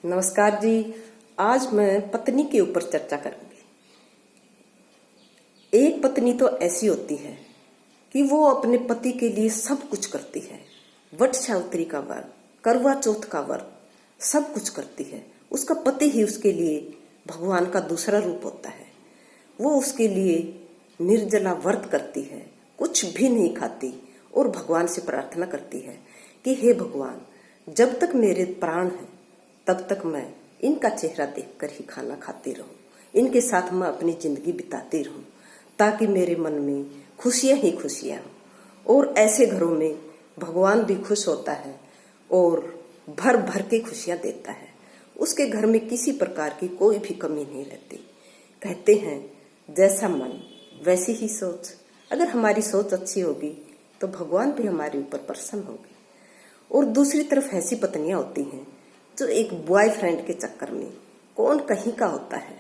नमस्कार जी। आज मैं पत्नी के ऊपर चर्चा करूंगी। एक पत्नी तो ऐसी होती है कि वो अपने पति के लिए सब कुछ करती है। वट सावित्री का व्रत, करवा चौथ का व्रत, सब कुछ करती है। उसका पति ही उसके लिए भगवान का दूसरा रूप होता है। वो उसके लिए निर्जला व्रत करती है, कुछ भी नहीं खाती और भगवान से प्रार्थना करती है कि हे भगवान, जब तक मेरे प्राण हैं तब तक मैं इनका चेहरा देखकर ही खाना खाती रहूं, इनके साथ मैं अपनी जिंदगी बिताती रहूं, ताकि मेरे मन में खुशियां ही खुशियां हों। और ऐसे घरों में भगवान भी खुश होता है और भर भर के खुशियां देता है। उसके घर में किसी प्रकार की कोई भी कमी नहीं रहती। कहते हैं जैसा मन वैसी ही सोच। अगर हमारी सोच अच्छी होगी तो भगवान भी हमारे ऊपर प्रसन्न होंगे। और दूसरी तरफ ऐसी पत्नियां होती हैं जो एक बॉयफ्रेंड के चक्कर में, कौन कहीं का होता है,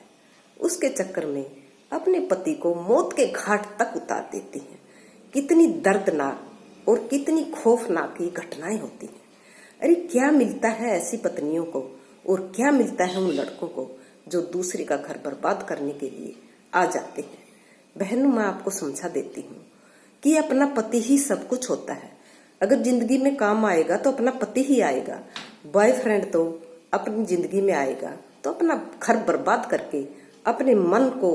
उसके चक्कर में अपने पति को मौत के घाट तक उतार देती हैं। कितनी दर्दनाक और कितनी खौफनाक ये घटनाएं होती हैं। अरे क्या मिलता है ऐसी पत्नियों को और क्या मिलता है उन लड़कों को जो दूसरे का घर बर्बाद करने के लिए आ जाते हैं। बहनों, मैं आपको समझा देती हूँ कि अपना पति ही सब कुछ होता है। अगर जिंदगी में काम आएगा तो अपना पति ही आएगा। बॉयफ्रेंड तो अपनी जिंदगी में आएगा तो अपना घर बर्बाद करके, अपने मन को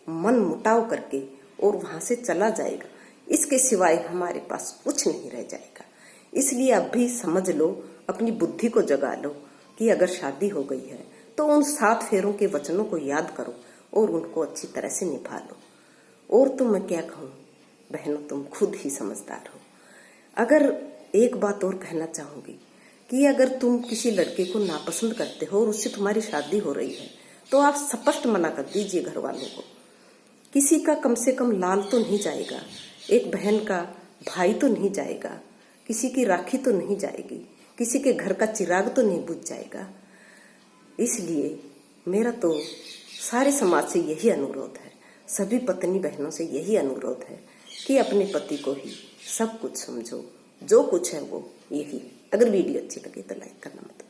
मन मुटाव करके और वहां से चला जाएगा। इसके सिवाय हमारे पास कुछ नहीं रह जाएगा। इसलिए अब भी समझ लो, अपनी बुद्धि को जगा लो कि अगर शादी हो गई है तो उन 7 फेरों के वचनों को याद करो और उनको अच्छी तरह से निभा लो। और तो मैं क्या कहूँ बहनों, तुम खुद ही समझदार हो। अगर एक बात और कहना चाहूंगी कि अगर तुम किसी लड़के को नापसंद करते हो और उससे तुम्हारी शादी हो रही है तो आप स्पष्ट मना कर दीजिए घर वालों को। किसी का कम से कम लाल तो नहीं जाएगा, एक बहन का भाई तो नहीं जाएगा, किसी की राखी तो नहीं जाएगी, किसी के घर का चिराग तो नहीं बुझ जाएगा। इसलिए मेरा तो सारे समाज से यही अनुरोध है, सभी पत्नी बहनों से यही अनुरोध है कि अपने पति को ही सब कुछ समझो, जो कुछ है वो यही। अगर वीडियो अच्छी लगे तो लाइक करना मत भूलिए।